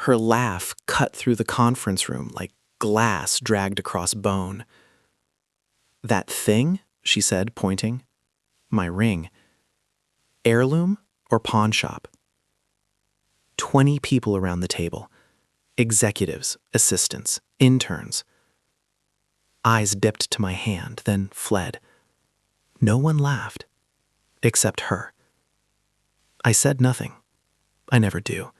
Her laugh cut through the conference room like glass dragged across bone. "That thing?" she said, pointing. "My ring. Heirloom or pawn shop?" 20 people around the table. Executives, assistants, interns. Eyes dipped to my hand, then fled. No one laughed, except her. I said nothing. I never do.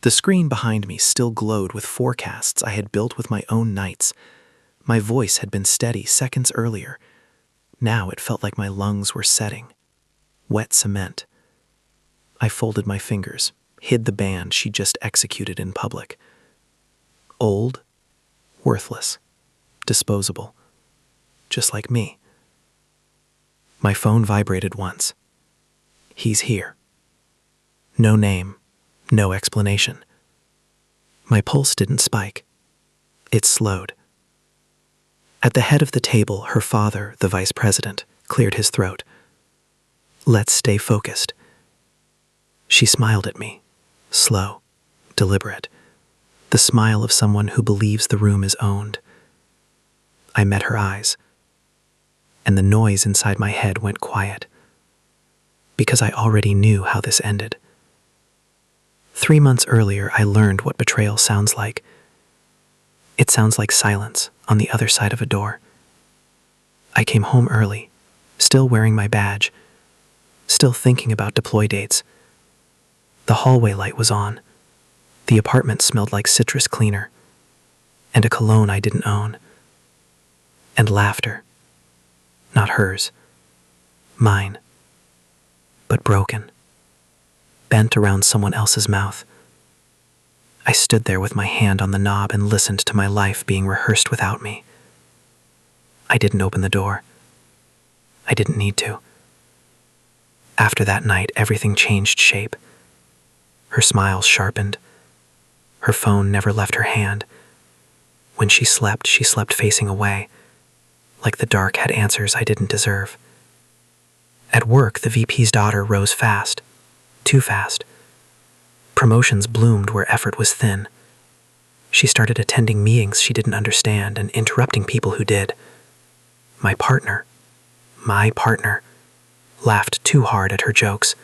The screen behind me still glowed with forecasts I had built with my own nights. My voice had been steady seconds earlier. Now it felt like my lungs were setting. Wet cement. I folded my fingers, hid the band she just executed in public. Old, worthless, disposable. Just like me. My phone vibrated once. He's here. No name, no explanation. My pulse didn't spike. It slowed. At the head of the table, her father, the vice president, cleared his throat. "Let's stay focused." She smiled at me, slow, deliberate, the smile of someone who believes the room is owned. I met her eyes, and the noise inside my head went quiet, because I already knew how this ended. 3 months earlier, I learned what betrayal sounds like. It sounds like silence on the other side of a door. I came home early, still wearing my badge, still thinking about deploy dates. The hallway light was on. The apartment smelled like citrus cleaner, and a cologne I didn't own. And laughter. Not hers. Mine. But broken. Bent around someone else's mouth. I stood there with my hand on the knob and listened to my life being rehearsed without me. I didn't open the door. I didn't need to. After that night, everything changed shape. Her smile sharpened. Her phone never left her hand. When she slept facing away, like the dark had answers I didn't deserve. At work, the VP's daughter rose fast. Too fast. Promotions bloomed where effort was thin. She started attending meetings she didn't understand and interrupting people who did. My partner, laughed too hard at her jokes,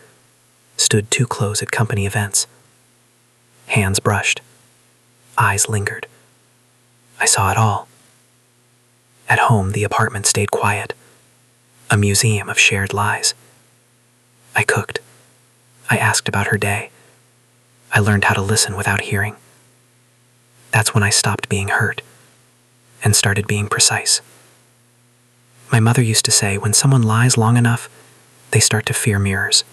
stood too close at company events. Hands brushed. Eyes lingered. I saw it all. At home, the apartment stayed quiet, a museum of shared lies. I cooked. I asked about her day. I learned how to listen without hearing. That's when I stopped being hurt and started being precise. My mother used to say, when someone lies long enough, they start to fear mirrors.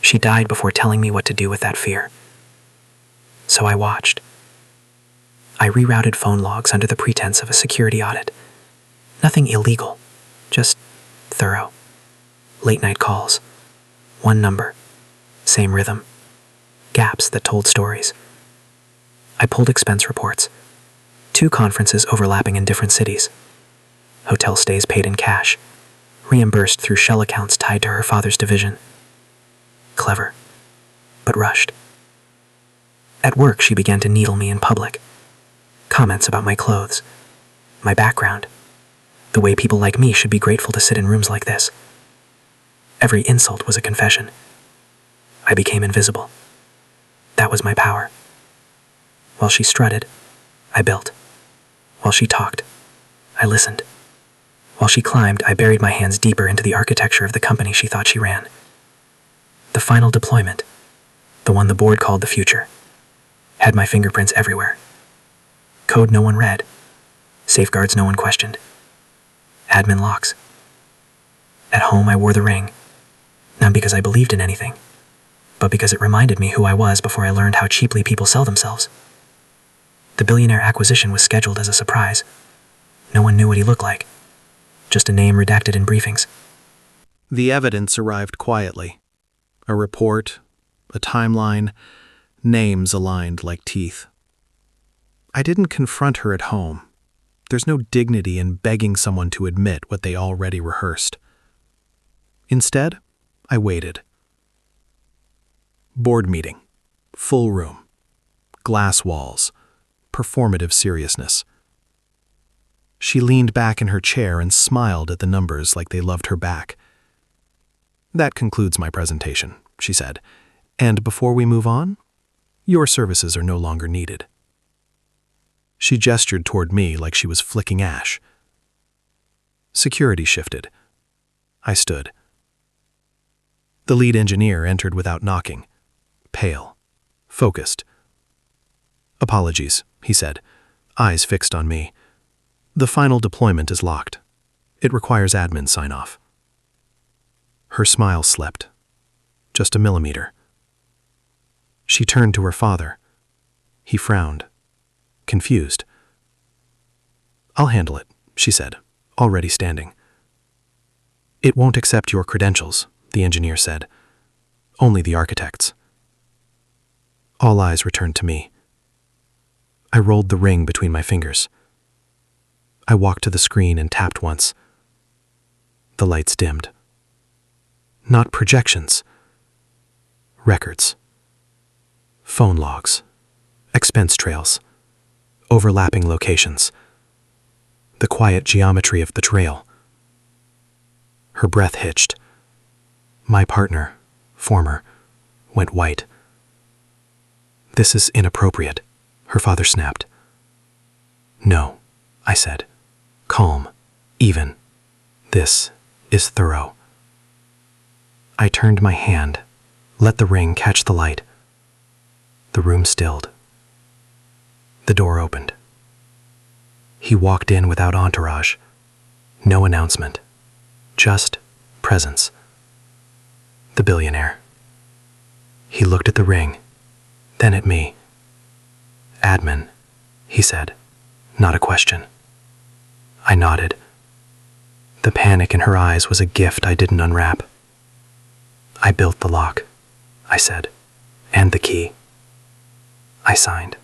She died before telling me what to do with that fear. So I watched. I rerouted phone logs under the pretense of a security audit. Nothing illegal, just thorough. Late night calls. One number. Same rhythm. Gaps that told stories. I pulled expense reports. 2 conferences overlapping in different cities. Hotel stays paid in cash. Reimbursed through shell accounts tied to her father's division. Clever, but rushed. At work, she began to needle me in public. Comments about my clothes, my background, the way people like me should be grateful to sit in rooms like this. Every insult was a confession. I became invisible. That was my power. While she strutted, I built. While she talked, I listened. While she climbed, I buried my hands deeper into the architecture of the company she thought she ran. The final deployment, the one the board called the future, had my fingerprints everywhere. Code no one read. Safeguards no one questioned. Admin locks. At home, I wore the ring, not because I believed in anything, but because it reminded me who I was before I learned how cheaply people sell themselves. The billionaire acquisition was scheduled as a surprise. No one knew what he looked like. Just a name redacted in briefings. The evidence arrived quietly. A report, a timeline, names aligned like teeth. I didn't confront her at home. There's no dignity in begging someone to admit what they already rehearsed. Instead, I waited. Board meeting. Full room. Glass walls. Performative seriousness. She leaned back in her chair and smiled at the numbers like they loved her back. "That concludes my presentation," she said. "And before we move on, your services are no longer needed." She gestured toward me like she was flicking ash. Security shifted. I stood. The lead engineer entered without knocking, pale, focused. "Apologies," he said, eyes fixed on me. "The final deployment is locked. It requires admin sign-off." Her smile slept. Just a millimeter. She turned to her father. He frowned, confused. "I'll handle it," she said, already standing. "It won't accept your credentials," the engineer said. "Only the architect's." All eyes returned to me. I rolled the ring between my fingers. I walked to the screen and tapped once. The lights dimmed. Not projections. Records. Phone logs. Expense trails. Overlapping locations. The quiet geometry of the trail. Her breath hitched. My partner, former, went white. "This is inappropriate," her father snapped. "No," I said, calm, even. "This is thorough." I turned my hand, let the ring catch the light. The room stilled. The door opened. He walked in without entourage. No announcement. Just presence. The billionaire. He looked at the ring, then at me. "Admin," he said, not a question. I nodded. The panic in her eyes was a gift I didn't unwrap. "I built the lock," I said, "and the key." I signed.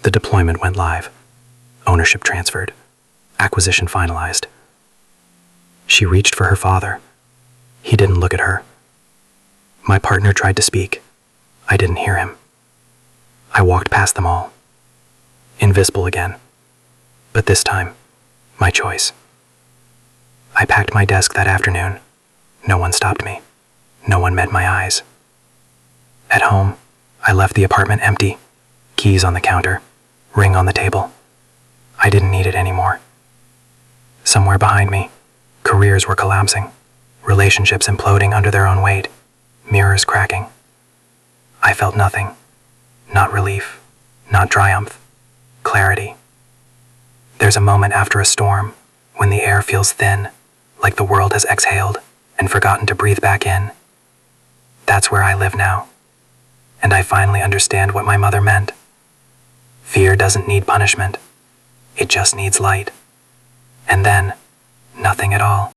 The deployment went live. Ownership transferred. Acquisition finalized. She reached for her father. He didn't look at her. My partner tried to speak. I didn't hear him. I walked past them all. Invisible again. But this time, my choice. I packed my desk that afternoon. No one stopped me. No one met my eyes. At home, I left the apartment empty. Keys on the counter. Ring on the table. I didn't need it anymore. Somewhere behind me, careers were collapsing. Relationships imploding under their own weight. Mirrors cracking. I felt nothing. Not relief. Not triumph. Clarity. There's a moment after a storm when the air feels thin, like the world has exhaled and forgotten to breathe back in. That's where I live now. And I finally understand what my mother meant. Fear doesn't need punishment. It just needs light. And then, nothing at all.